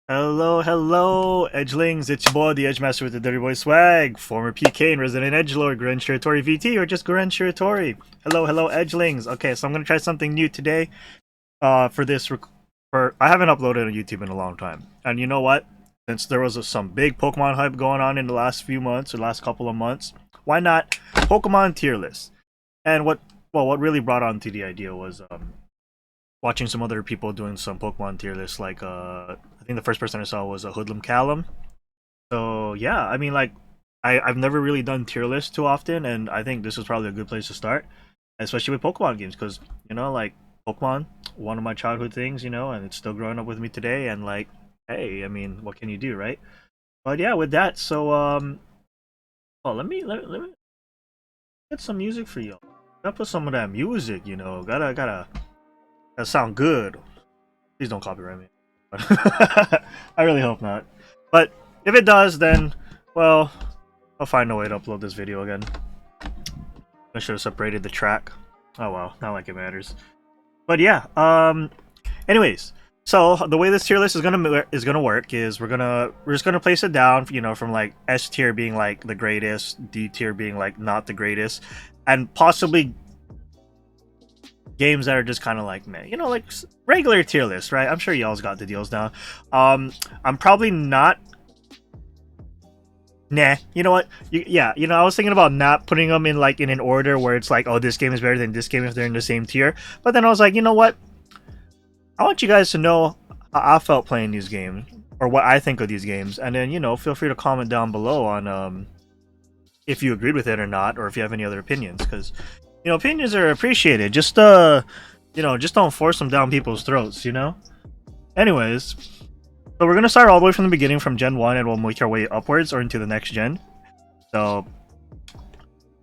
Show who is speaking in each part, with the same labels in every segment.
Speaker 1: Hello, hello, Edgelings. It's your boy, the Edgemaster with the Dirty Boy swag, former PK and resident Edgelord, Guren Shirotori VT, or just Guren Shirotori. Hello, hello, Edgelings. Okay, so I'm gonna try something new today. For this, I haven't uploaded on YouTube in a long time, and you know what? Since there was some big Pokemon hype going on in the last few months or last couple of months, why not Pokemon tier list? And what really brought on to the idea was watching some other people doing some Pokemon tier lists. Like I think the first person I saw was a Hoodlum Callum. So yeah, I mean, like I've never really done tier lists too often, and I think this is probably a good place to start, especially with Pokemon games, because like Pokemon, one of my childhood things, and it's still growing up with me today. And like, hey, I mean, what can you do, right? But yeah, with that, so oh, let me get some music for you. Gotta put some of that music, gotta sound good. Please don't copyright me. I really hope not. But if it does, then, well, I'll find a way to upload this video again. I should have separated the track. Oh well, not like it matters. But yeah, anyways, so the way this tier list is gonna work is we're just gonna place it down, from like S tier being like the greatest, D tier being like not the greatest, and possibly games that are just kind of like meh, like regular tier list, right? I'm sure y'all's got the deals now. I'm probably not. Nah, you know what? Yeah, I was thinking about not putting them in like in an order where it's like, oh, this game is better than this game if they're in the same tier. But then I was like, you know what? I want you guys to know how I felt playing these games or what I think of these games, and then feel free to comment down below on if you agreed with it or not, or if you have any other opinions, because opinions are appreciated. Just just don't force them down people's throats. Anyways, so we're gonna start all the way from the beginning, from Gen 1, and we'll make our way upwards or into the next gen. So,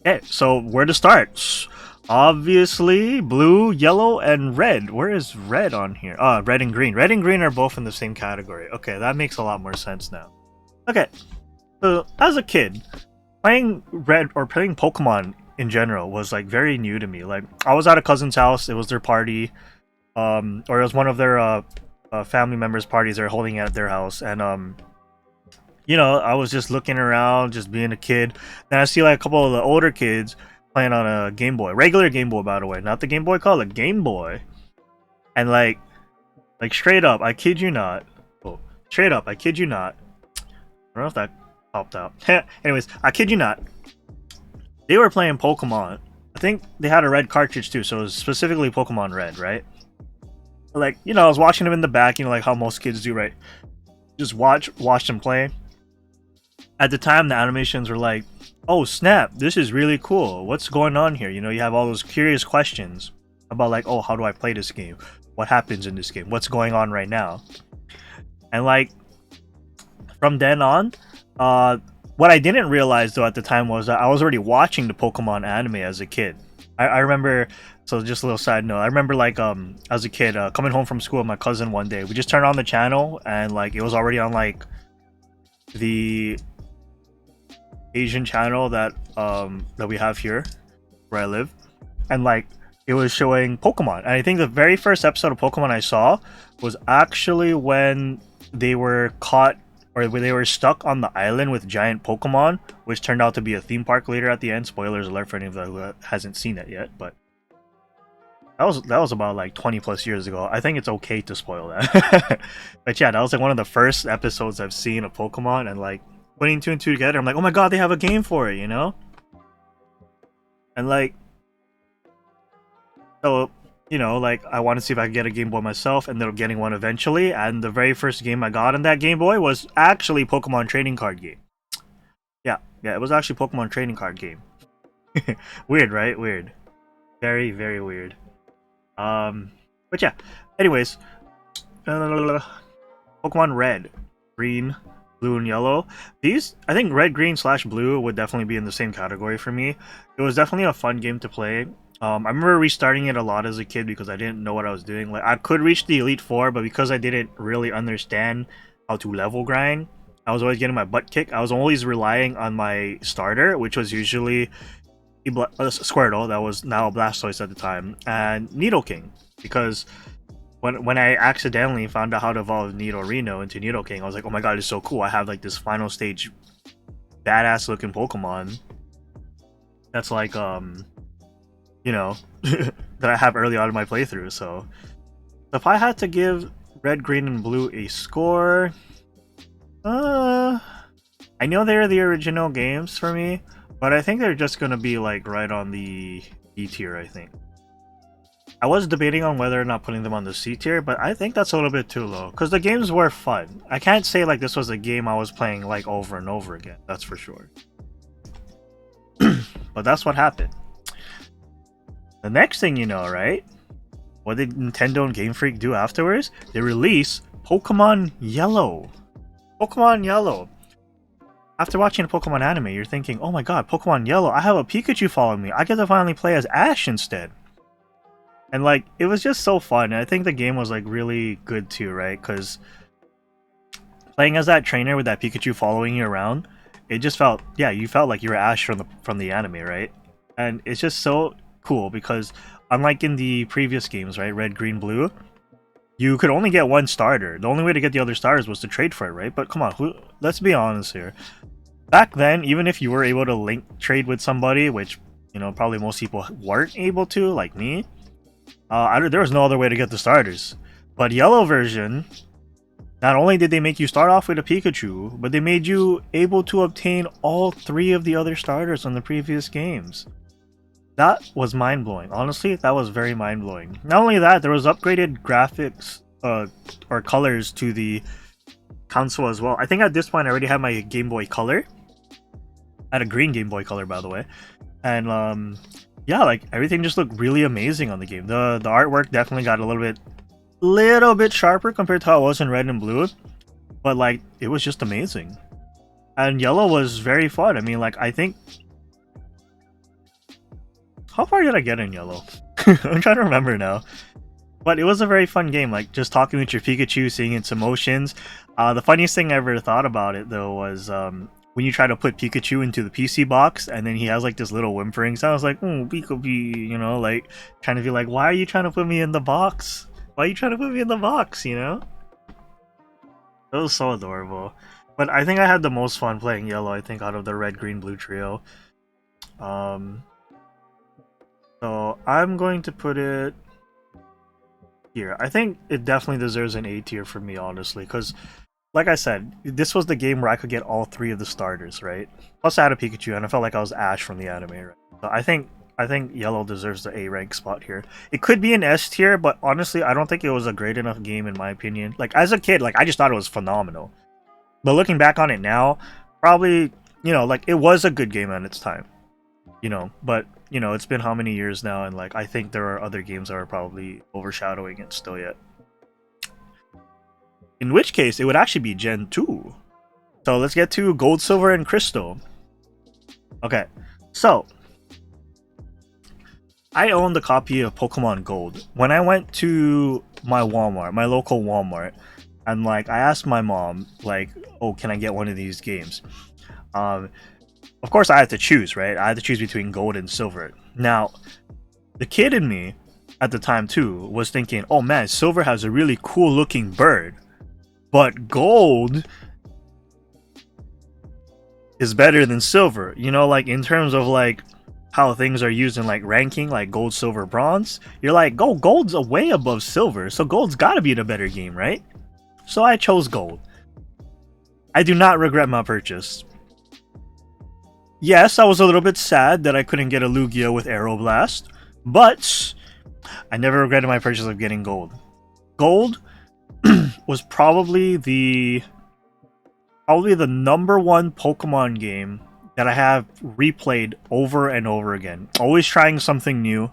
Speaker 1: okay, so where to start? Obviously, blue, yellow, and red. Where is red on here? Red and green. Red and green are both in the same category. Okay, that makes a lot more sense now. Okay, so as a kid, playing red or playing Pokemon in general was like very new to me. Like, I was at a cousin's house, it was their party, or it was one of their family members' parties they're holding at their house, and I was just looking around, just being a kid. Then I see like a couple of the older kids playing on a Game Boy, regular Game Boy, by the way, not the Game Boy Color, Game Boy, and like straight up, I kid you not. Oh, straight up, I kid you not. I don't know if that popped out. Anyways, I kid you not. They were playing Pokemon. I think they had a red cartridge too, so it was specifically Pokemon Red, right? Like, I was watching them in the back, like how most kids do, right? Just watch them play. At the time, the animations were like, oh snap, this is really cool. What's going on here? You have all those curious questions about like, oh, how do I play this game? What happens in this game? What's going on right now? And like, from then on, what I didn't realize though at the time was that I was already watching the Pokemon anime as a kid. I remember, so just a little side note, I remember like as a kid coming home from school with my cousin one day. We just turned on the channel and like it was already on like the Asian channel that we have here where I live, and like it was showing Pokemon. And I think the very first episode of Pokemon I saw was actually when they were caught, or when they were stuck on the island with giant Pokemon, which turned out to be a theme park later at the end. Spoilers alert for anyone who hasn't seen it yet, but that was about like 20 plus years ago. I think it's okay to spoil that. But yeah, that was like one of the first episodes I've seen of Pokemon, and like putting two and two together, I'm like, oh my god, they have a game for it, And like, so like I wanted to see if I could get a Game Boy myself. Ended up getting one eventually, and the very first game I got on that Game Boy was actually Pokemon trading card game. Yeah, it was actually Pokemon trading card game. Weird, right? Weird. Very, very weird. But yeah. Anyways, Pokemon Red, Green, Blue, and Yellow. These, I think Red, Green / Blue would definitely be in the same category for me. It was definitely a fun game to play. I remember restarting it a lot as a kid because I didn't know what I was doing. Like, I could reach the Elite Four, but because I didn't really understand how to level grind, I was always getting my butt kicked. I was always relying on my starter, which was usually Squirtle, that was now Blastoise at the time, and Nidoking, because when I accidentally found out how to evolve Nidorino into Nidoking, I was like, oh my god, it's so cool. I have like this final stage badass looking Pokemon that's like you know that I have early on in my playthrough. So if I had to give Red, Green, and Blue a score, I know they're the original games for me, but I think they're just gonna be like right on the E tier, I think. I was debating on whether or not putting them on the C tier, but I think that's a little bit too low, because the games were fun. I can't say like this was a game I was playing like over and over again, that's for sure. But that's what happened. The next thing you know, right? What did Nintendo and Game Freak do afterwards? They release Pokemon Yellow. Pokemon Yellow. After watching a Pokemon anime, you're thinking, oh my god, Pokemon Yellow, I have a Pikachu following me. I get to finally play as Ash instead. And like, it was just so fun. And I think the game was like really good too, right? Because playing as that trainer with that Pikachu following you around, it just felt, yeah, you felt like you were Ash from the anime, right? And it's just so cool because unlike in the previous games, right, Red, Green, Blue, you could only get one starter. The only way to get the other starters was to trade for it, right? But come on, let's be honest here. Back then, even if you were able to link trade with somebody, which, you know, probably most people weren't able to, like me, there was no other way to get the starters. But Yellow version, not only did they make you start off with a Pikachu, but they made you able to obtain all 3 of the other starters on the previous games. That was mind-blowing. Honestly, that was very mind-blowing. Not only that, there was upgraded graphics or colors to the console as well. I think at this point I already had my Game Boy Color. I had a green Game Boy Color, by the way. And yeah, like everything just looked really amazing on the game. The artwork definitely got a little bit sharper compared to how it was in Red and Blue. But like, it was just amazing. And Yellow was very fun. I mean, like, I think... How far did I get in Yellow? I'm trying to remember now. But it was a very fun game, like just talking with your Pikachu, seeing its emotions. The funniest thing I ever thought about it though was when you try to put Pikachu into the PC box and then he has like this little whimpering sound. I was like, oh, Pikachu, you know, like trying to be like, why are you trying to put me in the box? Why are you trying to put me in the box, you know? It was so adorable. But I think I had the most fun playing Yellow, I think, out of the Red, Green, Blue trio. So I'm going to put it here. I think it definitely deserves an A tier for me, honestly, because like I said, this was the game where I could get all 3 of the starters, right? Plus I had a Pikachu and I felt like I was Ash from the anime, right? So I think Yellow deserves the A rank spot here. It could be an S tier, but honestly I don't think it was a great enough game in my opinion. Like as a kid, like I just thought it was phenomenal. But looking back on it now, probably, you know, like it was a good game at its time. You know, but you know, it's been how many years now, and like I think there are other games that are probably overshadowing it still yet. In which case, it would actually be Gen 2. So let's get to Gold, Silver, and Crystal. Okay, so I owned a copy of Pokemon Gold. When I went to my Walmart, my local Walmart, and like I asked my mom, like, oh, can I get one of these games? Of course, I had to choose, right? I had to choose between Gold and Silver. Now, the kid in me at the time too was thinking, oh man, Silver has a really cool looking bird, but Gold is better than Silver. You know, like in terms of like how things are used in like ranking, like Gold, Silver, Bronze. You're like, oh, Gold's way above Silver, so Gold's got to be the better game, right? So I chose Gold. I do not regret my purchase. Yes, I was a little bit sad that I couldn't get a Lugia with Aeroblast, but I never regretted my purchase of getting Gold. Gold was probably the number 1 Pokemon game that I have replayed over and over again. Always trying something new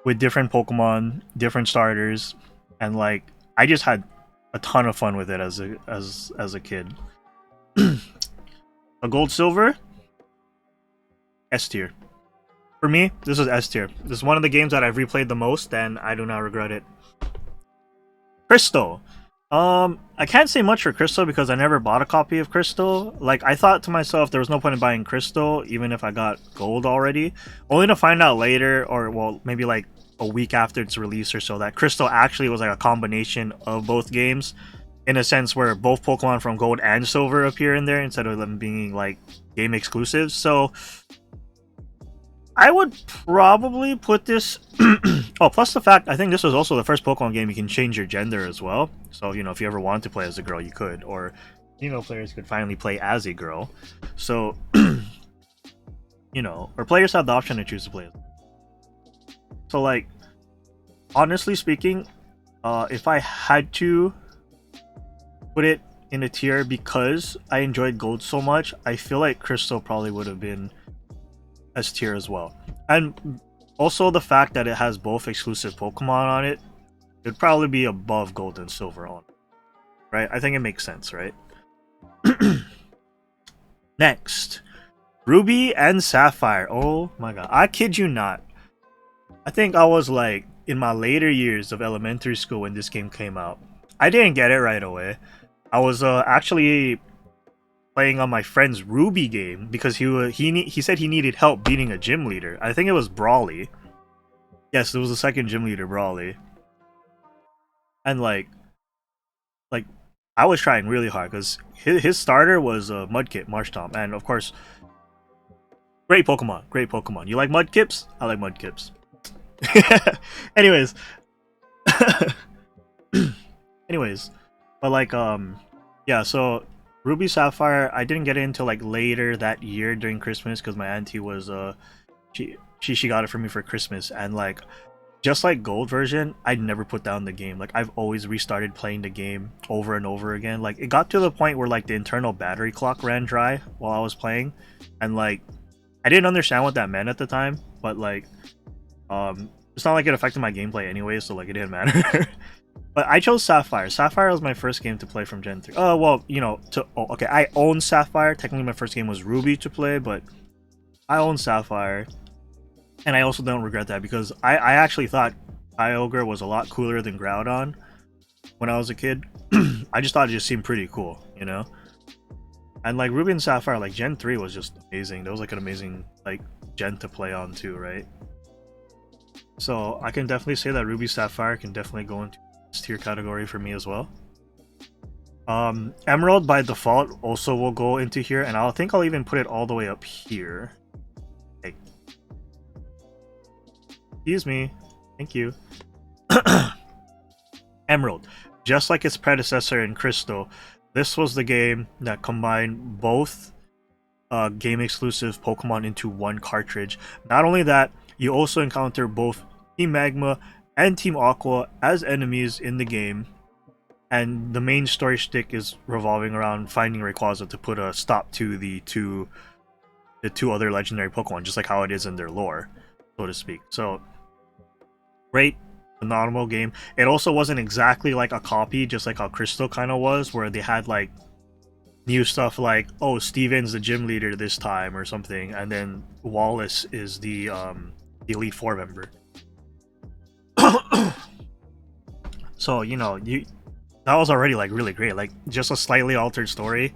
Speaker 1: with different Pokemon, different starters, and like I just had a ton of fun with it as a kid. A Gold, Silver, S tier. For me, this was S tier. This is one of the games that I've replayed the most, and I do not regret it. Crystal. I can't say much for Crystal because I never bought a copy of Crystal. Like, I thought to myself there was no point in buying Crystal, even if I got Gold already. Only to find out later, or well, maybe like a week after its release or so that Crystal actually was like a combination of both games, in a sense where both Pokemon from Gold and Silver appear in there instead of them being like game exclusives. So I would probably put this. Oh, plus the fact I think this was also the first Pokemon game you can change your gender as well. So you know, if you ever wanted to play as a girl, you could, or female players could finally play as a girl. So you know, or players have the option to choose to play. So like, honestly speaking, if I had to put it in a tier because I enjoyed Gold so much, I feel like Crystal probably would have been S tier as well. And also the fact that it has both exclusive Pokemon on it, it would probably be above Gold and Silver on it. Right? I think it makes sense, right? Next, Ruby and Sapphire. Oh my god. I kid you not. I think I was like in my later years of elementary school when this game came out. I didn't get it right away. I was actually playing on my friend's Ruby game because he said he needed help beating a gym leader. I think it was Brawly. Yes, it was the second gym leader, Brawly. And like I was trying really hard because his starter was Mudkip, Marshtomp, and of course, great Pokemon, great Pokemon. You like Mudkips? I like Mudkips. Anyways, anyways, but like yeah, so Ruby Sapphire, I didn't get it until like later that year during Christmas because my auntie was she got it for me for Christmas, and like just like Gold version, I'd never put down the game. Like I've always restarted playing the game over and over again. Like it got to the point where like the internal battery clock ran dry while I was playing, and like I didn't understand what that meant at the time, but like it's not like it affected my gameplay anyway, so like it didn't matter. But I chose Sapphire. Sapphire was my first game to play from Gen 3. Oh, well, you know, okay, I own Sapphire. Technically, my first game was Ruby to play, but I own Sapphire. And I also don't regret that because I actually thought Kyogre was a lot cooler than Groudon when I was a kid. I just thought it just seemed pretty cool, you know? And like Ruby and Sapphire, like Gen 3 was just amazing. That was like an amazing like gen to play on too, right? So I can definitely say that Ruby Sapphire can definitely go into this tier category for me as well. Emerald by default also will go into here, and I think I'll even put it all the way up here. Hey. Excuse me. Thank you. Emerald. Just like its predecessor in Crystal, this was the game that combined both game exclusive Pokemon into one cartridge. Not only that, you also encounter both Team Magma and Team Aqua as enemies in the game, and the main story shtick is revolving around finding Rayquaza to put a stop to the two other legendary Pokemon, just like how it is in their lore, so to speak. So, great, phenomenal game. It also wasn't exactly like a copy, just like how Crystal kind of was, where they had like new stuff like, oh, Steven's the gym leader this time or something, and then Wallace is the Elite Four member. So you know, that was already like really great. Like just a slightly altered story,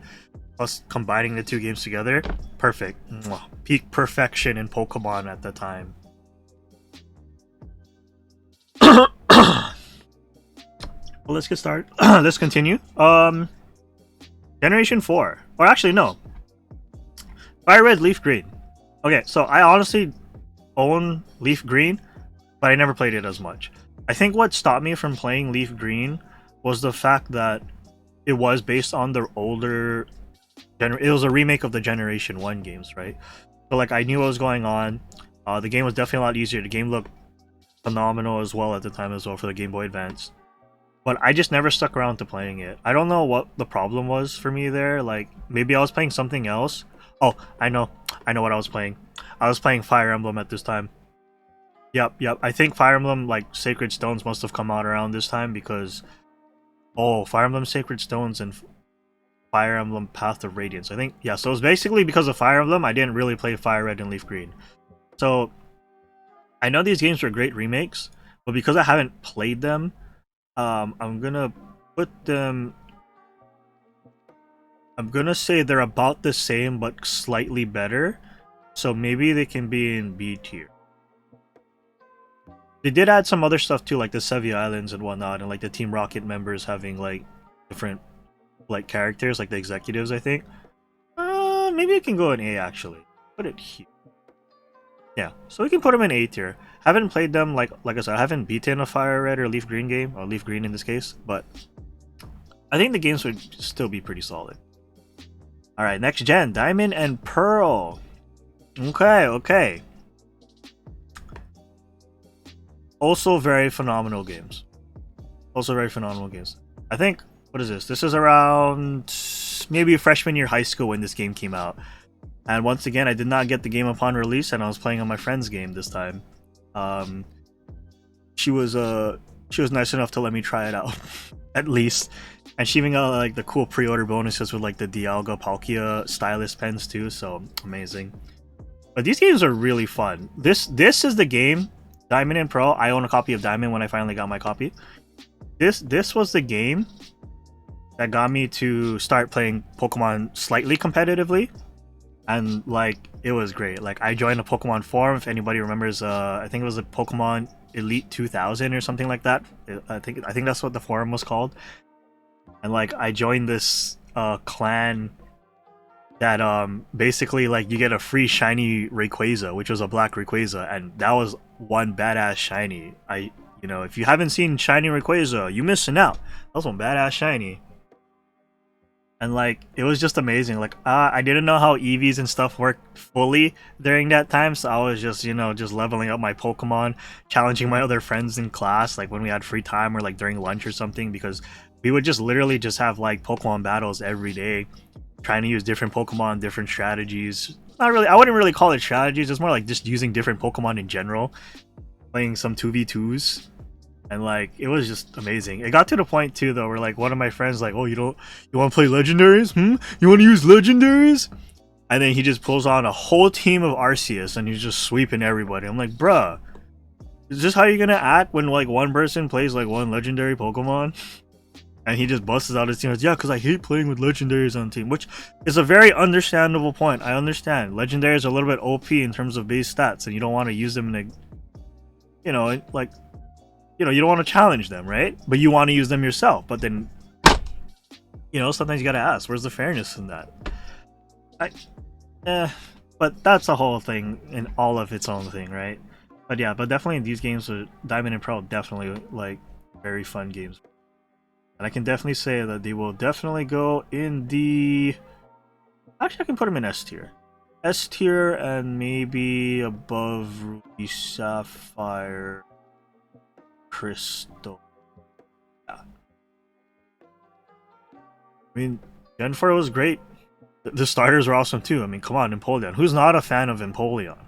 Speaker 1: plus combining the two games together, perfect. Mwah. Peak perfection in Pokemon at the time. Well, let's get started. Let's continue. Generation 4, or actually no, Fire Red, Leaf Green. Okay, so I honestly own Leaf Green, but I never played it as much. I think what stopped me from playing Leaf Green was the fact that it was based on the older it was a remake of the Generation 1 games, right? So like I knew what was going on. The game was definitely a lot easier. The game looked phenomenal as well at the time as well for the Game Boy Advance. But I just never stuck around to playing it. I don't know what the problem was for me there. Like maybe I was playing something else. Oh, I know what I was playing. I was playing Fire Emblem at this time. Yep. I think Fire Emblem like Sacred Stones must have come out around this time because Fire Emblem Sacred Stones and Fire Emblem Path of Radiance. I think yeah, so it was basically because of Fire Emblem I didn't really play Fire Red and Leaf Green. So I know these games were great remakes, but because I haven't played them, I'm gonna put them. I'm gonna say they're about the same but slightly better. So maybe they can be in B tier. They did add some other stuff too, like the Sevi Islands and whatnot, and like the Team Rocket members having like different like characters, like the executives, I think. Maybe it can go in A actually. Put it here. Yeah, so we can put them in A tier. Haven't played them, like I said, I haven't beaten a Fire Red or Leaf Green game, or Leaf Green in this case, but I think the games would still be pretty solid. Alright, next gen, Diamond and Pearl. Okay. Also very phenomenal games. I think, what is this? This is around maybe freshman year high school when this game came out. And once again, I did not get the game upon release, and I was playing on my friend's game this time. She was nice enough to let me try it out, at least. And she even got like the cool pre-order bonuses with like the Dialga Palkia stylus pens too, so amazing. But these games are really fun. This is the game, Diamond and Pearl. I own a copy of Diamond when I finally got my copy. This was the game that got me to start playing Pokemon slightly competitively. And like it was great. Like I joined a Pokemon forum. If anybody remembers, I think it was a Pokemon Elite 2000 or something like that. I think that's what the forum was called. And like I joined this clan that basically like you get a free shiny Rayquaza, which was a black Rayquaza, and that was one badass shiny. If you haven't seen shiny Rayquaza, you missing out. That was one badass shiny. And like it was just amazing. Like I didn't know how EVs and stuff worked fully during that time, so I was just just leveling up my Pokemon, challenging my other friends in class, like when we had free time or like during lunch or something, because we would just literally just have like Pokemon battles every day, trying to use different Pokemon, different strategies. Not really, I wouldn't really call it strategies. It's more like just using different Pokemon in general, playing some 2v2s. And like it was just amazing. It got to the point too though where like one of my friends like, oh, you want to play legendaries? You want to use legendaries? And then he just pulls on a whole team of Arceus and he's just sweeping everybody. I'm like, bruh, is this how you're gonna act when like one person plays like one legendary Pokemon? And he just busts out his team. Yeah, because I hate playing with legendaries on team, which is a very understandable point. I understand legendaries are a little bit OP in terms of base stats, and you don't want to use them in a, you don't want to challenge them, right? But you want to use them yourself. But then, sometimes you gotta ask, where's the fairness in that? But that's a whole thing in all of its own thing, right? But yeah, but definitely these games are Diamond and Pearl, definitely like very fun games. And I can definitely say that they will definitely go in the... Actually, I can put them in S tier. S tier and maybe above Ruby Sapphire Crystal. Yeah. I mean, Gen 4 was great. The starters were awesome too. I mean, come on, Empoleon. Who's not a fan of Empoleon?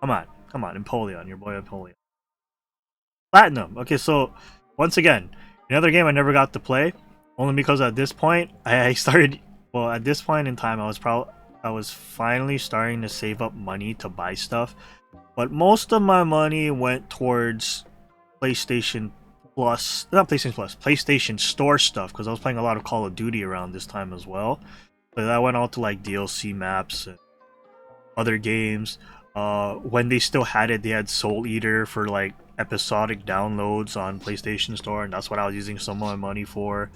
Speaker 1: Come on, Empoleon, your boy Empoleon. Platinum. Okay, so once again, another game I never got to play, only because at this point I started. Well, at this point in time, I was finally starting to save up money to buy stuff, but most of my money went towards PlayStation Plus, not PlayStation Plus, PlayStation Store stuff, because I was playing a lot of Call of Duty around this time as well. So that went out to like DLC maps and other games. When they still had it, they had Soul Eater for like episodic downloads on PlayStation Store, and that's what I was using some of my money for.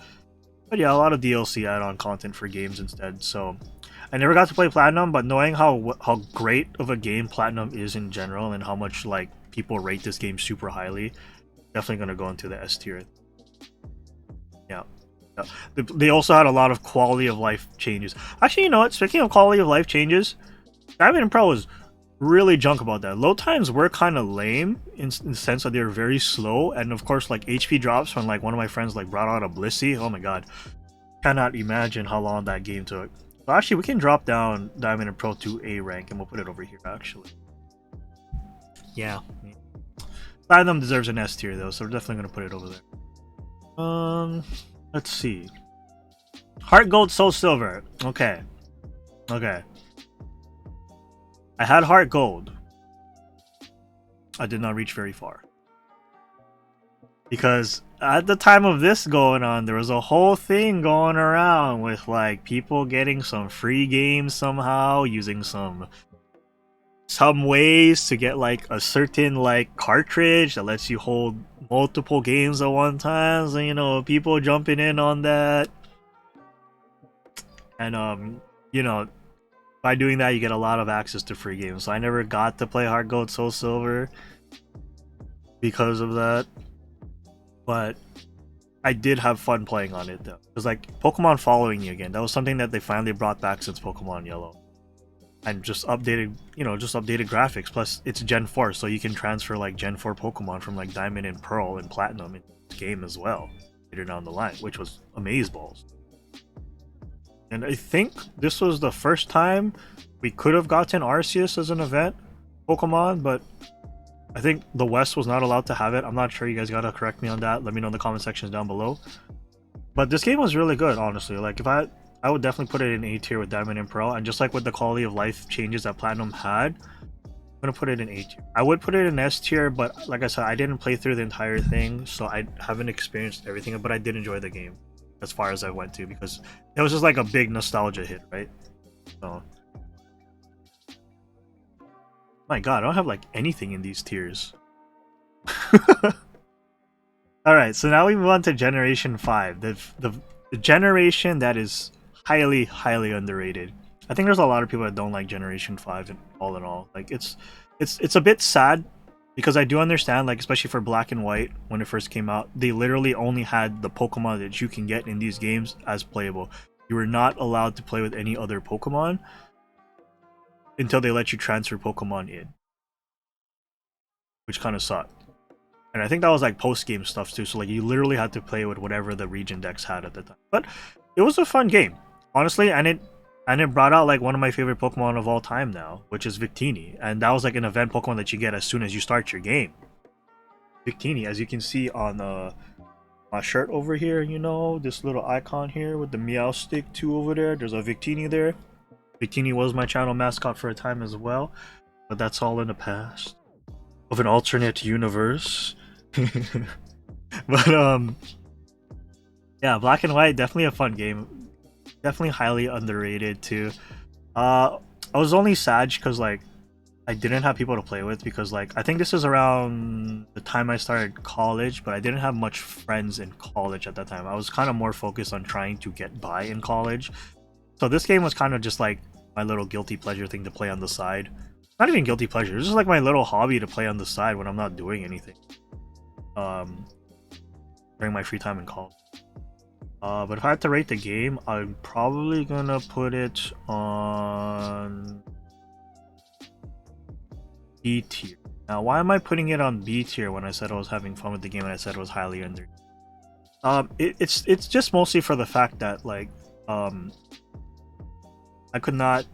Speaker 1: But yeah, a lot of DLC add-on content for games instead. So I never got to play Platinum, but knowing how great of a game Platinum is in general and how much like people rate this game super highly, definitely gonna go into the S tier. Yeah. They also had a lot of quality of life changes. Actually, you know what? Speaking of quality of life changes, Diamond and Pearl was really junk about that. Load times were kind of lame in the sense that they were very slow, and of course, like HP drops when like one of my friends like brought out a Blissey. Oh my god, cannot imagine how long that game took. So actually, we can drop down Diamond and Pearl to A rank, and we'll put it over here. Actually, yeah. Platinum deserves an S tier though, so we're definitely gonna put it over there. Let's see. Heart Gold, Soul Silver. Okay. I had Heart Gold. I did not reach very far. Because at the time of this going on, there was a whole thing going around with like people getting some free games somehow, using some some ways to get like a certain like cartridge that lets you hold multiple games at one time. So you know, people jumping in on that, and you know, by doing that, you get a lot of access to free games. So I never got to play Heart Gold Soul Silver because of that, but I did have fun playing on it though. It was like Pokemon following you again. That was something that they finally brought back since Pokemon Yellow. And just updated, you know, just updated graphics. Plus, it's Gen 4, so you can transfer like Gen 4 Pokemon from like Diamond and Pearl and Platinum in this game as well later down the line, which was amazeballs. And I think this was the first time we could have gotten Arceus as an event Pokemon, but I think the West was not allowed to have it. I'm not sure. You guys gotta correct me on that. Let me know in the comment sections down below. But this game was really good, honestly. Like, if I would definitely put it in A tier with Diamond and Pearl, and just like with the quality of life changes that Platinum had, I'm gonna put it in A tier. I would put it in S tier, but like I said, I didn't play through the entire thing, so I haven't experienced everything, but I did enjoy the game as far as I went to, because it was just like a big nostalgia hit, right? So, my god, I don't have like anything in these tiers. Alright, so now we move on to Generation 5, the generation that is highly underrated. I think there's a lot of people that don't like Generation 5 all in all. Like, it's a bit sad, because I do understand, like, especially for Black and White, when it first came out, they literally only had the Pokemon that you can get in these games as playable. You were not allowed to play with any other Pokemon until they let you transfer Pokemon in, which kind of sucked. And I think that was like post-game stuff too, so like you literally had to play with whatever the region decks had at the time. But it was a fun game, honestly, and it brought out like one of my favorite Pokemon of all time now, which is Victini. And that was like an event Pokemon that you get as soon as you start your game. Victini, as you can see on my shirt over here, you know, this little icon here with the Meow Stick 2 over there, there's a Victini there. Victini was my channel mascot for a time as well, but that's all in the past of an alternate universe. But yeah, Black and White, definitely a fun game, definitely highly underrated too. I was only sad because like I didn't have people to play with, because like I think this is around the time I started college, but I didn't have much friends in college at that time. I was kind of more focused on trying to get by in college, so this game was kind of just like my little guilty pleasure thing to play on the side. Not even guilty pleasure, it's just like my little hobby to play on the side when I'm not doing anything during my free time in college. But if I had to rate the game, I'm probably gonna put it on B tier. Now, why am I putting it on B tier when I said I was having fun with the game and I said it was highly under? It's just mostly for the fact that like I couldn't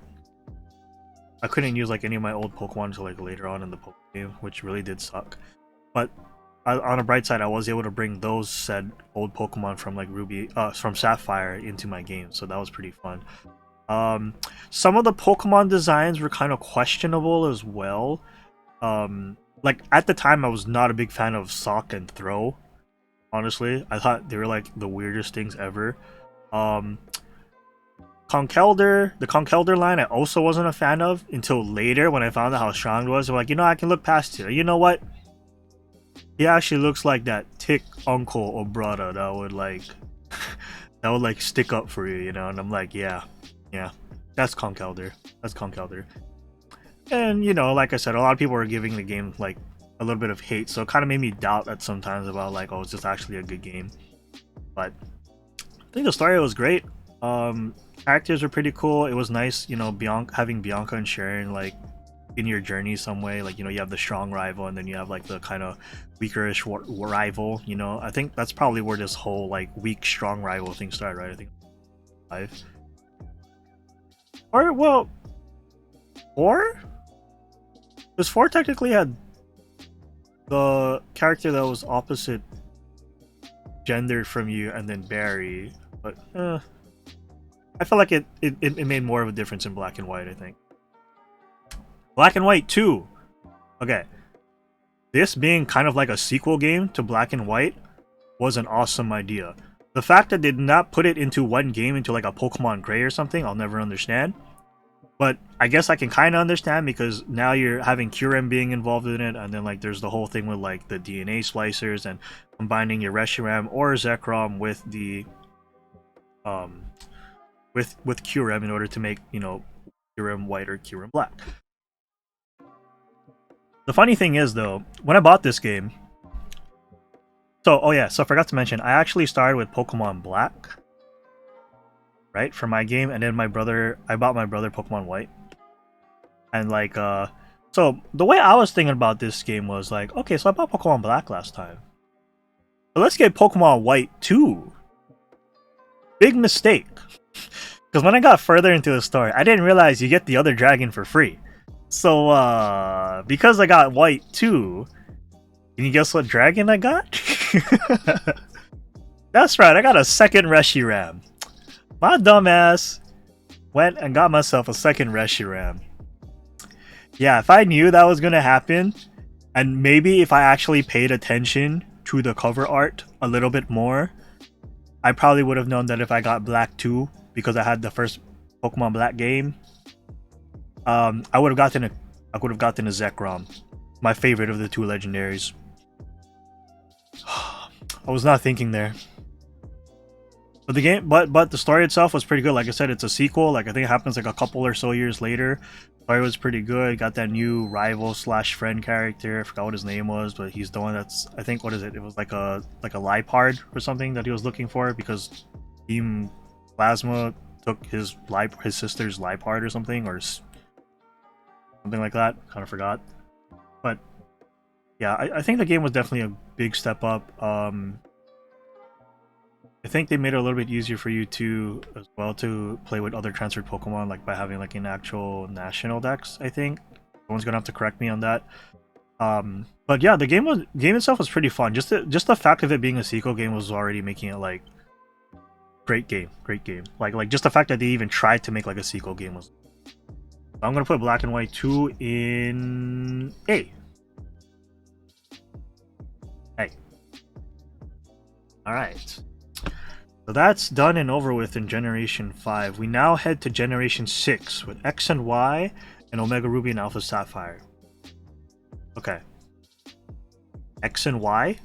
Speaker 1: use like any of my old Pokemon until like later on in the Pokemon game, which really did suck. But on a bright side, I was able to bring those said old Pokemon from like from Sapphire into my game, so that was pretty fun. Some of the Pokemon designs were kind of questionable as well. Like at the time, I was not a big fan of Sock and Throw. Honestly, I thought they were like the weirdest things ever. Conkeldurr, the Conkeldurr line, I also wasn't a fan of until later when I found out how strong it was. I'm like, you know, I can look past it. You know what? He actually looks like that tick uncle or brother that would like that would like stick up for you, you know. And I'm like, yeah, that's Conkeldurr. That's Conkeldurr. And you know, like I said, a lot of people were giving the game like a little bit of hate, so it kind of made me doubt that sometimes about like, oh, it's just actually a good game. But I think the story was great. Characters were pretty cool. It was nice, you know, having Bianca and Sharon like in your journey some way. Like, you know, you have the strong rival and then you have like the kind of weakerish rival, you know. I think that's probably where this whole like weak strong rival thing started, right? I think 5 or well 4, because 4 technically had the character that was opposite gendered from you and then Barry, but I feel like it made more of a difference in Black and White, I think. Black and White 2. Okay. This being kind of like a sequel game to Black and White was an awesome idea. The fact that they did not put it into one game, into like a Pokemon Gray or something, I'll never understand. But I guess I can kind of understand because now you're having Guren being involved in it, and then like there's the whole thing with like the DNA splicers and combining your Reshiram or Zekrom with the um with Guren in order to make, you know, Guren white or Guren black. The funny thing is though, when I bought this game, so oh yeah, so I forgot to mention I actually started with Pokemon Black, right, for my game, and then I bought my brother Pokemon White. And like so the way I was thinking about this game was like, okay, so I bought Pokemon Black last time, but let's get Pokemon White too. Big mistake. Because when I got further into the story, I didn't realize you get the other dragon for free. So because I got White too, can you guess what dragon I got? That's right, I got a second Reshiram. My dumbass went and got myself a second Reshiram. Yeah, if I knew that was gonna happen, and maybe if I actually paid attention to the cover art a little bit more, I probably would have known that if I got Black 2, because I had the first Pokemon Black game, I would have gotten a Zekrom, my favorite of the two legendaries. I was not thinking there. But the game, but the story itself was pretty good. Like I said, it's a sequel. Like I think it happens like a couple or so years later. The story was pretty good. Got that new rival slash friend character. I forgot what his name was, but he's the one that's, I think, what is it? It was like a Lipard or something that he was looking for because Team Plasma took his sister's Lipard or something, or something like that. Kind of forgot. But yeah, I think the game was definitely a big step up. I think they made it a little bit easier for you to as well to play with other transferred Pokemon, like by having like an actual national dex. I think someone's gonna have to correct me on that. But yeah, the game itself was pretty fun. Just the fact of it being a sequel game was already making it like great game. Like just the fact that they even tried to make like a sequel game was. I'm gonna put Black and White 2 in A. Hey. All right. So that's done and over with in Generation 5. We now head to Generation 6 with X and Y and Omega Ruby and Alpha Sapphire. Okay. X and Y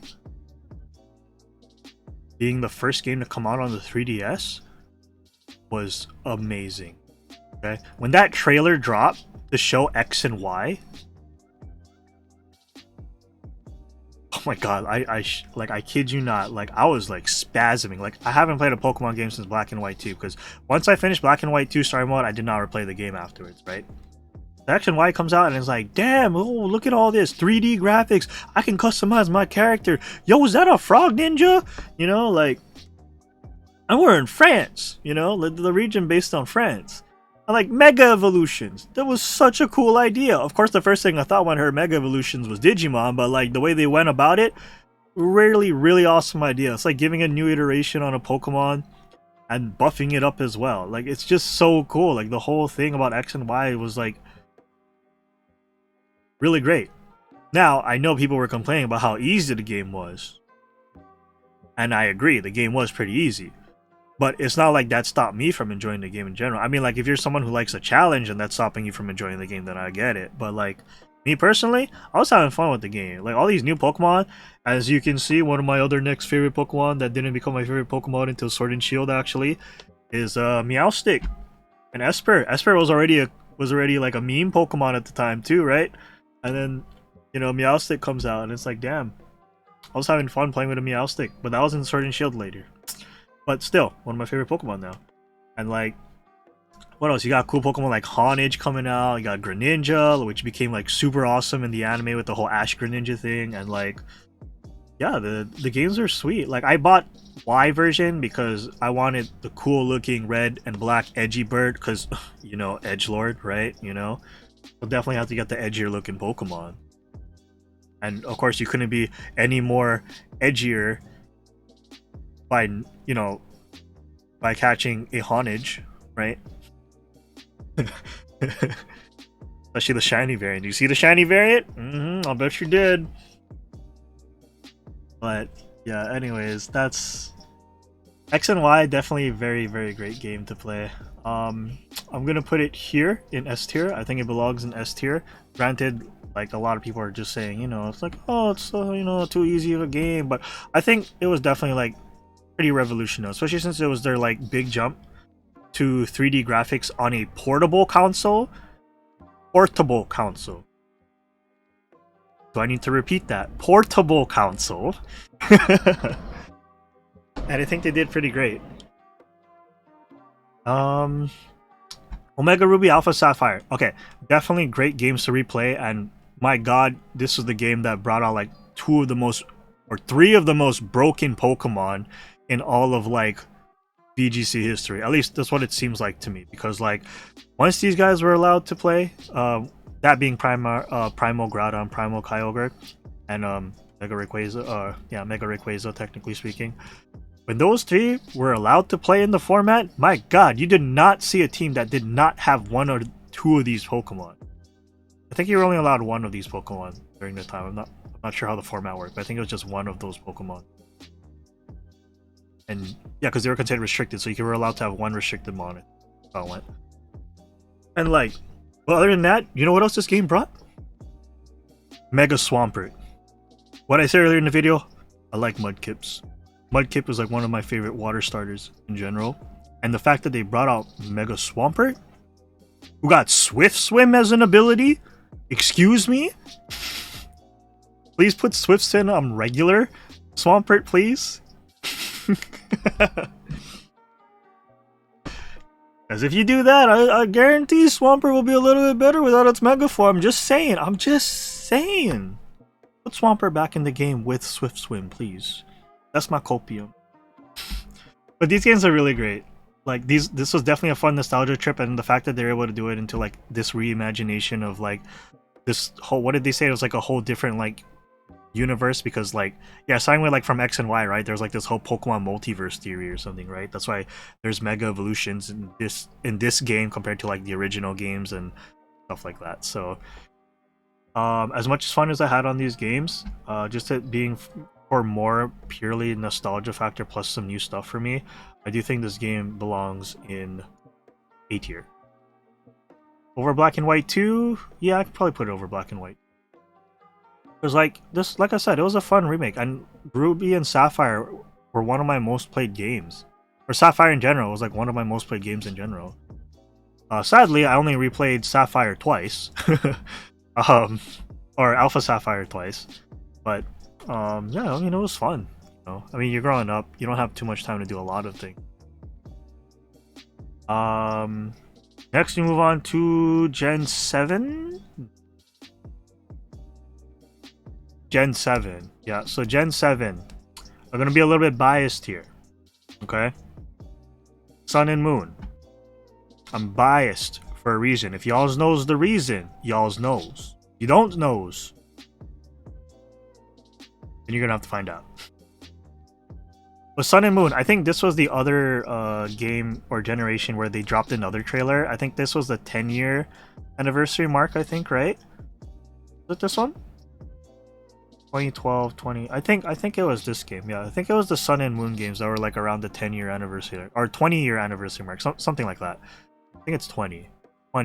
Speaker 1: being the first game to come out on the 3DS was amazing. Okay. When that trailer dropped to show X and Y, oh my god, I kid you not, like I was like spasming. Like I haven't played a Pokemon game since Black and White 2, because once I finished Black and White 2 story mode, I did not replay the game afterwards, right? The X and Y comes out and it's like, damn, oh, look at all this 3D graphics. I can customize my character. Yo, is that a frog ninja? You know, like, and we're in France, you know, the region based on France. Like Mega Evolutions. That was such a cool idea. Of course, the first thing I thought when I heard Mega Evolutions was Digimon, but like the way they went about it, really awesome idea. It's like giving a new iteration on a Pokemon and buffing it up as well. Like it's just so cool. Like the whole thing about X and Y was like really great. Now, I know people were complaining about how easy the game was. And I agree, the game was pretty easy. But it's not like that stopped me from enjoying the game in general. I mean, like, if you're someone who likes a challenge and that's stopping you from enjoying the game, then I get it. But, like, me personally, I was having fun with the game. Like, all these new Pokemon, as you can see, one of my other next favorite Pokemon that didn't become my favorite Pokemon until Sword and Shield, actually, is Meowstic and Esper. Esper was already like a meme Pokemon at the time, too, right? And then, you know, Meowstic comes out, and it's like, damn. I was having fun playing with a Meowstic, but that was in Sword and Shield later. But still, one of my favorite Pokemon now. And like, what else? You got cool Pokemon like Honedge coming out. You got Greninja, which became like super awesome in the anime with the whole Ash Greninja thing. And like, yeah, the games are sweet. Like, I bought Y version because I wanted the cool looking red and black edgy bird, because, you know, edgelord, right? You know, we'll definitely have to get the edgier looking Pokemon. And of course, you couldn't be any more edgier by, you know, by catching a Honedge, right? Especially the shiny variant. Do you see the shiny variant? I'll bet you did. But yeah, anyways, that's X and Y definitely a very, very great game to play. I'm gonna put it here in S tier. I think it belongs in S tier. Granted, like a lot of people are just saying, you know, it's like, oh, it's you know, too easy of a game, but I think it was definitely like pretty revolutionary, especially since it was their like big jump to 3D graphics on a portable console. Portable console. Do I need to repeat that? Portable console. And I think they did pretty great. Omega Ruby Alpha Sapphire. Okay, definitely great games to replay, and my god, this was the game that brought out like two of the most or three of the most broken Pokemon in all of like VGC history. At least that's what it seems like to me, because like once these guys were allowed to play, that being Primal Groudon, Primal Kyogre, and Mega Rayquaza, Mega Rayquaza technically speaking. When those three were allowed to play in the format, my god, you did not see a team that did not have one or two of these Pokemon. I think you were only allowed one of these Pokemon during the time. I'm not sure how the format worked, but I think it was just one of those Pokemon. And yeah, because they were considered restricted, so you were allowed to have one restricted mon. That's how it went. And like, well, other than that, you know what else this game brought? Mega Swampert. What I said earlier in the video, I like Mudkips. Mudkip is like one of my favorite water starters in general. And the fact that they brought out Mega Swampert, who got Swift Swim as an ability? Excuse me? Please put Swift Swim on regular Swampert, please. As if you do that, I guarantee Swampert will be a little bit better without its Mega Form. I'm just saying. Put Swampert back in the game with Swift Swim, please. That's my copium. But these games are really great. Like this was definitely a fun nostalgia trip, and the fact that they're able to do it into like this reimagination of like this whole, what did they say? It was like a whole different like universe, because like, yeah, starting with like from X and Y, right? There's like this whole Pokemon multiverse theory or something, right? That's why there's mega evolutions in this game compared to like the original games and stuff like that. So as much fun as I had on these games, just it being for more purely nostalgia factor plus some new stuff for me, I do think this game belongs in A tier. Over Black and White 2, yeah, I could probably put it over Black and White. Because like this, like I said, it was a fun remake, and Ruby and Sapphire were one of my most played games. Or Sapphire in general was like one of my most played games in general. Sadly, I only replayed Sapphire twice, or Alpha Sapphire twice, but yeah, I mean, it was fun. You know? I mean, you're growing up, you don't have too much time to do a lot of things. Next we move on to Gen 7. Gen 7. Yeah, so Gen 7. I'm gonna be a little bit biased here. Okay? Sun and Moon. I'm biased for a reason. If y'all knows the reason, y'all knows. You don't knows, and you're gonna have to find out. But Sun and Moon, I think this was the other game or generation where they dropped another trailer. I think this was the 10-year anniversary mark, I think, right? Was it this one? 2012, 20. I think it was this game. Yeah, I think it was the Sun and Moon games that were like around the 10-year anniversary or 20-year anniversary mark, something like that. I think it's 20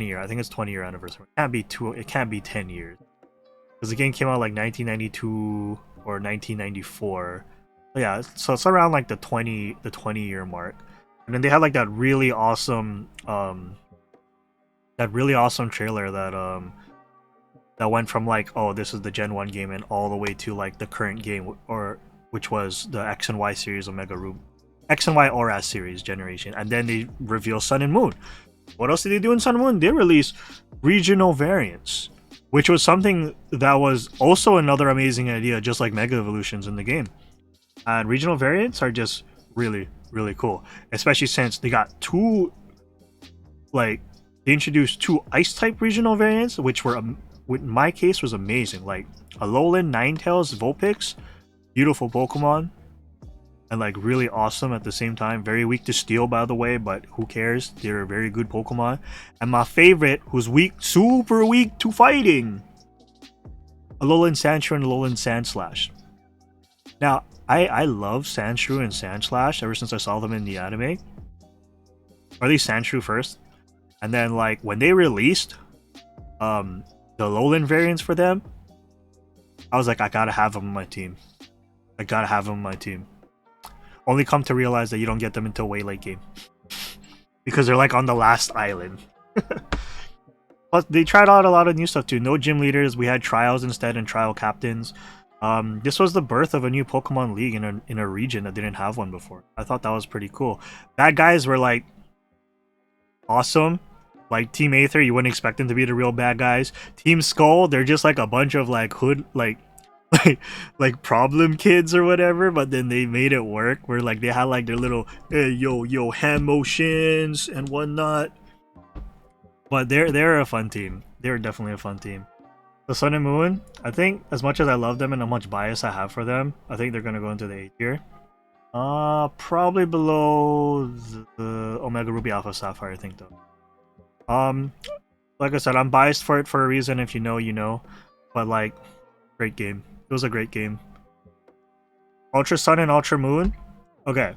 Speaker 1: year. I think it's 20-year anniversary. It can't be 10 years. Because the game came out like 1992 or 1994. But yeah, so it's around like the 20-year mark. And then they had like that really awesome trailer that went from like, oh, this is the Gen 1 game, and all the way to like the current game, or which was the X and Y series Omega Ruby, X and Y ORAS series generation. And then they reveal Sun and Moon. What else did they do in Sun and Moon? They released regional variants, which was something that was also another amazing idea, just like Mega Evolutions in the game. And regional variants are just really, really cool, especially since they got they introduced two Ice-type regional variants, which were, in my case, was amazing. Like Alolan Ninetales Vulpix, beautiful Pokemon, and like really awesome at the same time. Very weak to steel, by the way, but who cares? They're a very good Pokemon. And my favorite, who's super weak to fighting, Alolan Sandshrew and Alolan Sandslash. Now, I love Sandshrew and Sandslash ever since I saw them in the anime. Or at least Sandshrew first. And then like when they released the Lowland variants for them, I was like, I gotta have them on my team. I gotta have them on my team. Only come to realize that you don't get them until way late game. Because they're like on the last island. Plus, they tried out a lot of new stuff too. No gym leaders. We had trials instead and trial captains. This was the birth of a new Pokemon League in a region that didn't have one before. I thought that was pretty cool. Bad guys were like awesome. Like Team Aether, you wouldn't expect them to be the real bad guys. Team Skull, they're just like a bunch of like like problem kids or whatever, but then they made it work where like they had like their little hey, yo hand motions and whatnot. But they're a fun team. They're definitely a fun team. The Sun and Moon, I think as much as I love them and how much bias I have for them, I think they're gonna go into the A tier. Probably below the Omega Ruby Alpha Sapphire, I think though. Like I said, I'm biased for it for a reason. If you know, you know. But like, great game. It was a great game. Ultra Sun and Ultra Moon. Okay,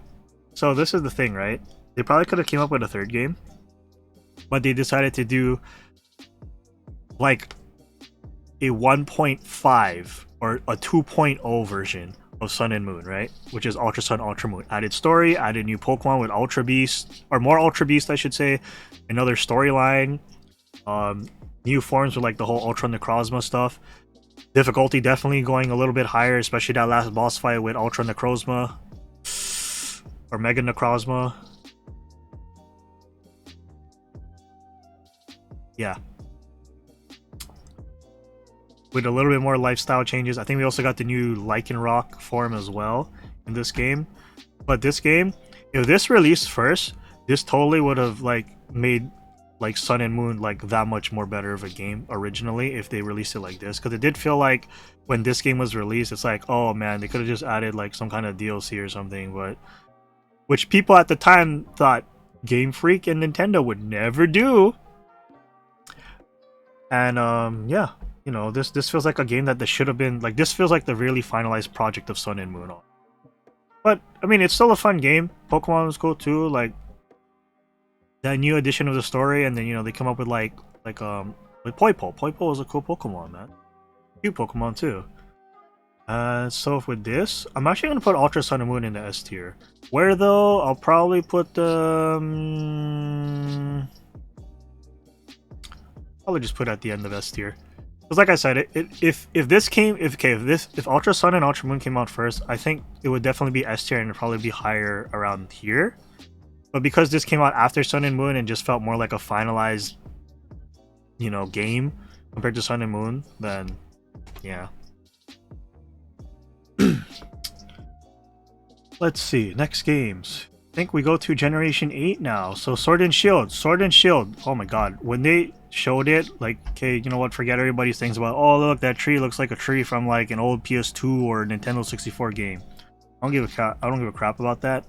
Speaker 1: so this is the thing, right? They probably could have came up with a third game, but they decided to do like a 1.5 or a 2.0 version of Sun and Moon, right? Which is Ultra Sun, Ultra Moon. Added story, added new Pokemon with Ultra Beast, or more Ultra Beast, I should say. Another storyline. New forms with like the whole Ultra Necrozma stuff. Difficulty definitely going a little bit higher, especially that last boss fight with Ultra Necrozma. Or Mega Necrozma. Yeah. With a little bit more lifestyle changes. I think we also got the new Lycanroc form as well in this game. But this game, if this released first, this totally would have like made like Sun and Moon like that much more better of a game originally if they released it like this. Because it did feel like when this game was released, it's like, oh man, they could have just added like some kind of DLC or something, but which people at the time thought Game Freak and Nintendo would never do. And yeah. You know, this feels like a game that should have been like this feels like the really finalized project of Sun and Moon. But I mean, it's still a fun game. Pokemon was cool too. Like that new addition of the story, and then you know they come up with like Poipo. Poipo was a cool Pokemon, man. Cute Pokemon too. So with this, I'm actually gonna put Ultra Sun and Moon in the S tier. Where though? I'll probably put the probably just put it at the end of S tier. Because like I said, if Ultra Sun and Ultra Moon came out first, I think it would definitely be S tier and it'd probably be higher around here. But because this came out after Sun and Moon and just felt more like a finalized, you know, game compared to Sun and Moon, then yeah. Let's see, next games. I think we go to Generation 8 now. So Sword and Shield. Sword and Shield. Oh my god. When they showed it, like, okay, you know what, forget everybody's things about, oh look, that tree looks like a tree from like an old PS2 or Nintendo 64 game. I don't give a crap about that.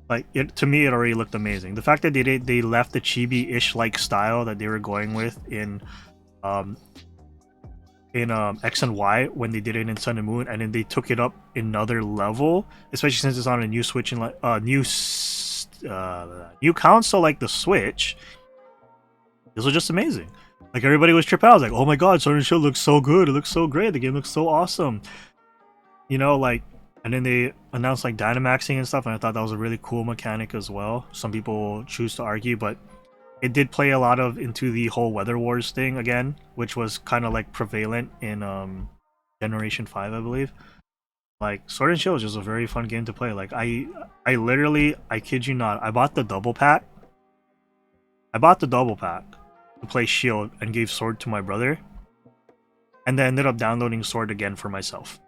Speaker 1: Like, to me it already looked amazing. The fact that they left the chibi-ish like style that they were going with in X and Y when they did it in Sun and Moon, and then they took it up another level, especially since it's on a new Switch and like new console like the Switch. This was just amazing. Like everybody was tripping out. I was like, oh my god, Sword and Shield looks so good. It looks so great. The game looks so awesome. You know, like, and then they announced like Dynamaxing and stuff, and I thought that was a really cool mechanic as well. Some people choose to argue, but it did play a lot into the whole Weather Wars thing again, which was kind of like prevalent in Generation 5, I believe. Like, Sword and Shield is just a very fun game to play. Like, I literally, I kid you not, I bought the double pack. To play Shield and gave Sword to my brother. And then ended up downloading Sword again for myself.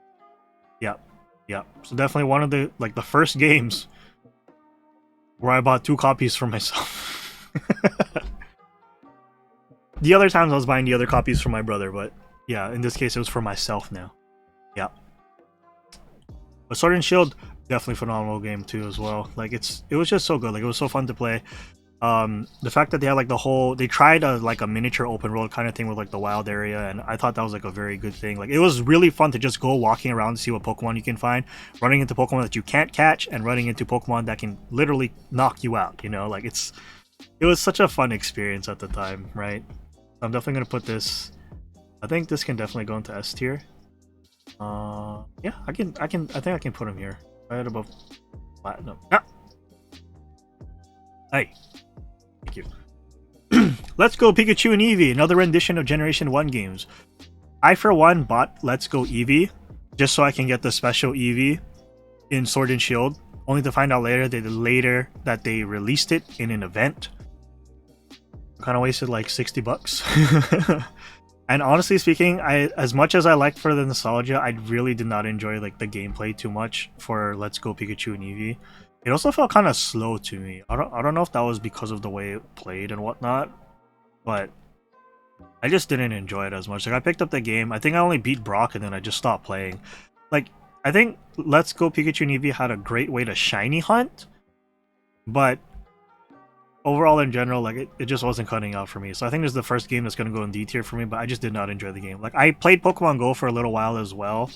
Speaker 1: Yeah. So definitely one of the first games where I bought 2 copies for myself. The other times I was buying the other copies for my brother, but yeah, in this case it was for myself now. Yeah. But Sword and Shield, definitely phenomenal game too as well. Like it was just so good. Like it was so fun to play. The fact that they had like the whole, they tried a like a miniature open world kind of thing with like the wild area, and I thought that was like a very good thing. Like it was really fun to just go walking around to see what Pokemon you can find, running into Pokemon that you can't catch, and running into Pokemon that can literally knock you out. You know, like it was such a fun experience at the time, right? I'm definitely gonna put this. I think this can definitely go into S tier. Yeah, I think I can put him here, right above platinum. Ah! Hey. Thank you. Let's Go Pikachu and Eevee, another rendition of Generation 1 games. I, for one, bought Let's Go Eevee just so I can get the special Eevee in Sword and Shield, only to find out later that they released it in an event. Kind of wasted like 60 bucks. And honestly speaking, as much as I liked for the nostalgia, I really did not enjoy like the gameplay too much for Let's Go Pikachu and Eevee. It also felt kind of slow to me. I don't know if that was because of the way it played and whatnot, but I just didn't enjoy it as much. Like I picked up the game, I think I only beat Brock and then I just stopped playing. Like I think Let's Go Pikachu and Eevee had a great way to shiny hunt, but overall in general, like it just wasn't cutting out for me. So I think this is the first game that's gonna go in D tier for me, but I just did not enjoy the game. Like I played Pokemon Go for a little while as well,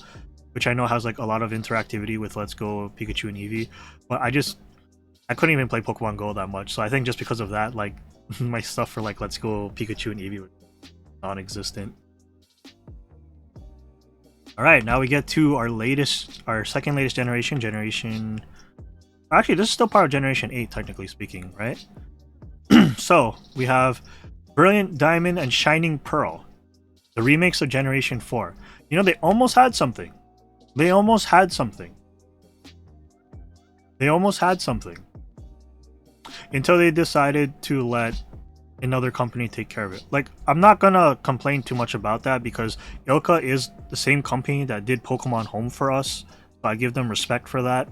Speaker 1: which I know has like a lot of interactivity with Let's Go Pikachu and Eevee, but I couldn't even play Pokemon Go that much. So I think just because of that, like my stuff for like Let's Go Pikachu and Eevee was non-existent. All right, now we get to our second latest generation. Actually, this is still part of Generation 8, technically speaking, right? So we have Brilliant Diamond and Shining Pearl, the remakes of Generation 4. You know, they almost had something. They almost had something. Until they decided to let another company take care of it. Like, I'm not gonna complain too much about that because Ilka is the same company that did Pokemon Home for us. So I give them respect for that.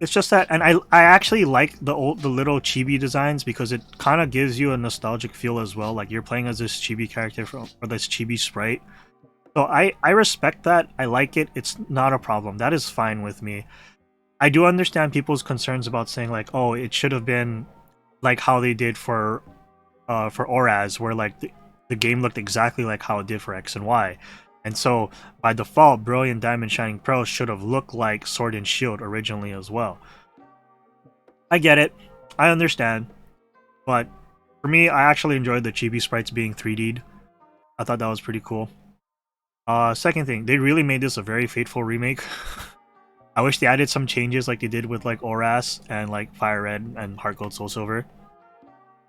Speaker 1: It's just that, and I actually like the little chibi designs because it kind of gives you a nostalgic feel as well. Like you're playing as this chibi character or this chibi sprite. So I respect that. I like it. It's not a problem. That is fine with me. I do understand people's concerns about saying like, oh, it should have been like how they did for Oraz, where like the game looked exactly like how it did for X and Y. And so, by default, Brilliant Diamond Shining Pearl should have looked like Sword and Shield originally as well. I get it. I understand. But for me, I actually enjoyed the chibi sprites being 3D'd. I thought that was pretty cool. Second thing, they really made this a very faithful remake. I wish they added some changes like they did with like Oras and like Fire Red and Heart Gold Soul Silver.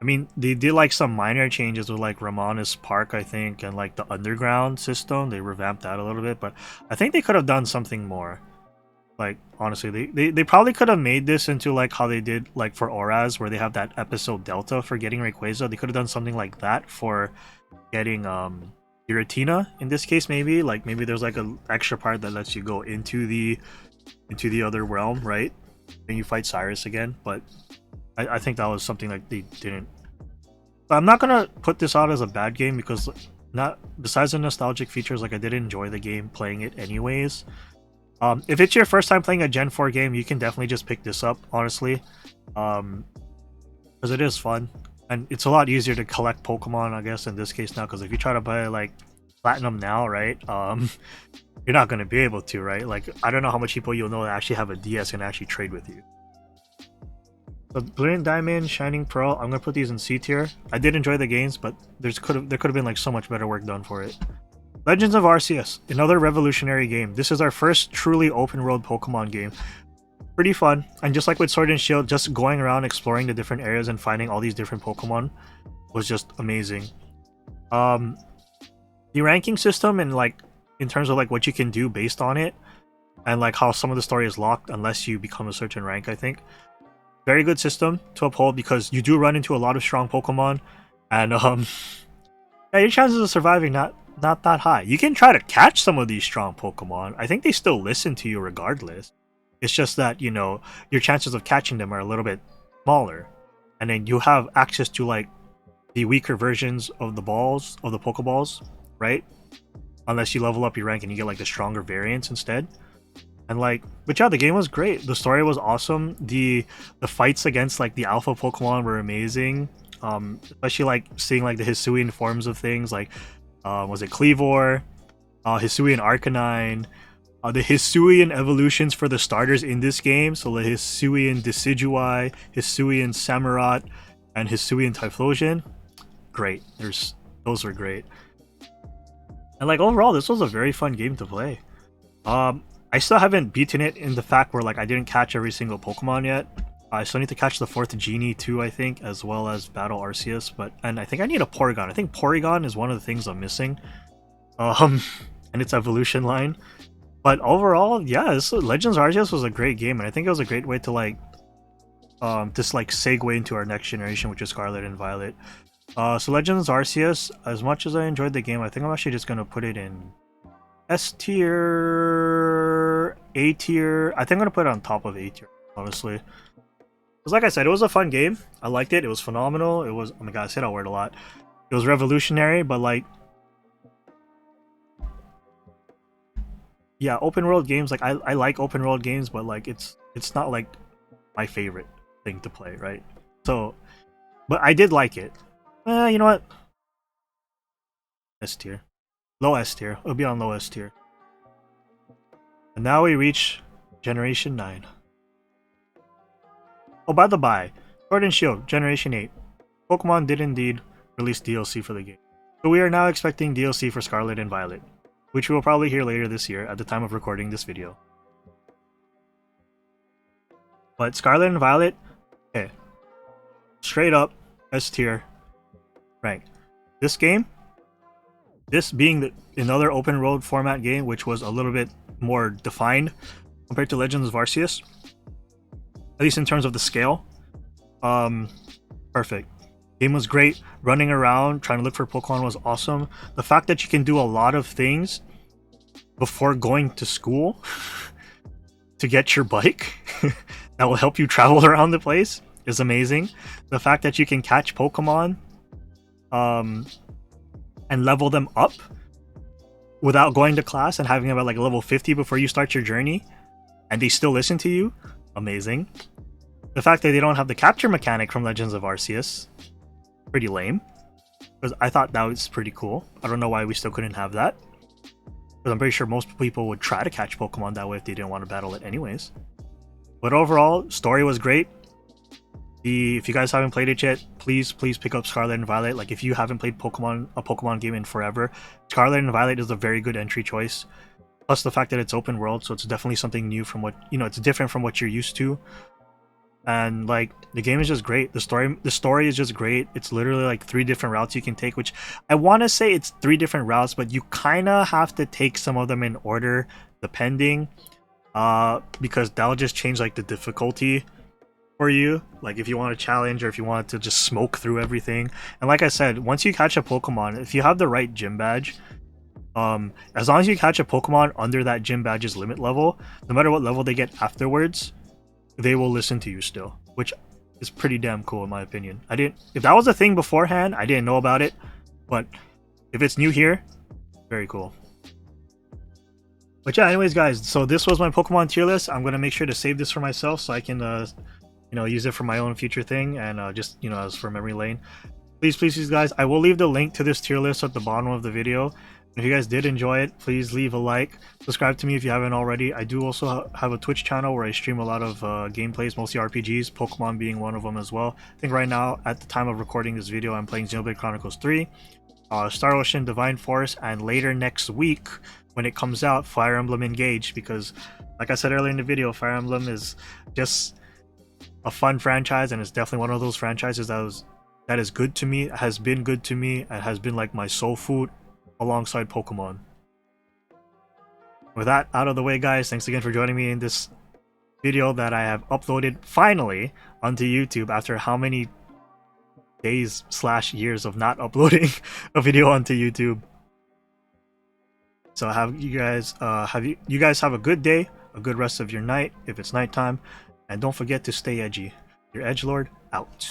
Speaker 1: I mean, they did like some minor changes with like Ramona's Park, I think, and like the underground system. They revamped that a little bit, but I think they could have done something more. Like, honestly, they probably could have made this into like how they did like for Oraz, where they have that episode Delta for getting Rayquaza. They could have done something like that for getting Giratina in this case, maybe. Like maybe there's like an extra part that lets you go into the other realm, right? And you fight Cyrus again, but I think that was something like they didn't. But I'm not gonna put this out as a bad game because not besides the nostalgic features, like I did enjoy the game playing it anyways. If it's your first time playing a Gen 4 game, you can definitely just pick this up, honestly, because it is fun and it's a lot easier to collect Pokemon, I guess, in this case now. Because if you try to buy like Platinum now, right, you're not gonna be able to, right? Like I don't know how much people you'll know that actually have a DS and actually trade with you. So Brilliant Diamond, Shining Pearl, I'm gonna put these in C tier. I did enjoy the games, but there could have been like so much better work done for it. Legends of Arceus, another revolutionary game. This is our first truly open world Pokemon game. Pretty fun, and just like with Sword and Shield, just going around exploring the different areas and finding all these different Pokemon was just amazing. The ranking system and like in terms of like what you can do based on it, and like how some of the story is locked unless you become a certain rank, I think. Very good system to uphold because you do run into a lot of strong Pokemon, and yeah, your chances of surviving not that high. You can try to catch some of these strong Pokemon. I think they still listen to you regardless. It's just that, you know, your chances of catching them are a little bit smaller, and then you have access to like the weaker versions of the Pokeballs, right? Unless you level up your rank and you get like the stronger variants instead. And like, but yeah, the game was great. The story was awesome. The fights against like the alpha Pokemon were amazing. Especially like seeing like the Hisuian forms of things, like was it Cleavor, Hisuian Arcanine, the Hisuian evolutions for the starters in this game. So the Hisuian Decidueye, Hisuian Samurott, and Hisuian Typhlosion. Great. Those were great. And like overall, this was a very fun game to play. I still haven't beaten it in the fact where like I didn't catch every single Pokemon yet. I still need to catch the 4th Genie too, I think, as well as battle Arceus. And I think I need a Porygon. I think Porygon is one of the things I'm missing. And its evolution line. But overall, yeah, Legends Arceus was a great game, and I think it was a great way to like just like segue into our next generation, which is Scarlet and Violet. So Legends Arceus, as much as I enjoyed the game, I think I'm actually just gonna put it in S tier, A tier. I think I'm gonna put it on top of A tier, honestly. Because like I said, it was a fun game. I liked it. It was phenomenal. It was, oh my god, I said that word a lot. It was revolutionary, but like, yeah, open world games, like I like open world games, but like it's not like my favorite thing to play, right? So, but I did like it. You know what? S tier. Low S tier. It'll be on low S tier. And now we reach Generation 9. Oh, by the by, Sword and Shield, Generation 8. Pokemon did indeed release DLC for the game. So we are now expecting DLC for Scarlet and Violet, which we will probably hear later this year at the time of recording this video. But Scarlet and Violet, okay. Straight up, S tier rank. This game, this being another open world format game, which was a little bit more defined compared to Legends of Arceus, at least in terms of the scale. Perfect. Game was great. Running around trying to look for Pokemon was awesome. The fact that you can do a lot of things before going to school to get your bike that will help you travel around the place is amazing. The fact that you can catch Pokemon and level them up without going to class and having them at like level 50 before you start your journey, and they still listen to you, amazing. The fact that they don't have the capture mechanic from Legends of Arceus, pretty lame, because I thought that was pretty cool. I don't know why we still couldn't have that, because I'm pretty sure most people would try to catch Pokemon that way if they didn't want to battle it anyways. But overall, story was great. If you guys haven't played it yet, please pick up Scarlet and Violet. Like, if you haven't played a Pokemon game in forever, Scarlet and Violet is a very good entry choice. Plus the fact that it's open world, so it's definitely something new from what, it's different from what you're used to. And like, the game is just great. The story is just great. It's literally like 3 different routes you can take, which I want to say it's 3 different routes, but you kind of have to take some of them in order depending, because that'll just change like the difficulty for you, like if you want to challenge or if you want to just smoke through everything. And like I said, once you catch a Pokemon, if you have the right gym badge, as long as you catch a Pokemon under that gym badge's limit level, no matter what level they get afterwards, they will listen to you still, which is pretty damn cool in my opinion. If that was a thing beforehand, I didn't know about it, but if it's new here, very cool. But yeah, anyways guys, so this was my Pokemon tier list. I'm gonna make sure to save this for myself so I can use it for my own future thing, and just as for memory lane. Please guys, I will leave the link to this tier list at the bottom of the video. If you guys did enjoy it, please leave a like, subscribe to me if you haven't already. I do also have a Twitch channel where I stream a lot of gameplays, mostly RPGs, Pokemon being one of them as well. I think right now, at the time of recording this video, I'm playing Xenoblade Chronicles 3, Star Ocean, Divine Force, and later next week, when it comes out, Fire Emblem Engage, because like I said earlier in the video, Fire Emblem is just a fun franchise, and it's definitely one of those franchises that is good to me, has been good to me, and has been like my soul food alongside Pokemon. With that out of the way guys, thanks again for joining me in this video that I have uploaded finally onto YouTube after how many days / years of not uploading a video onto YouTube. So you guys have a good day, a good rest of your night if it's nighttime, and don't forget to stay edgy. Your Edgelord out.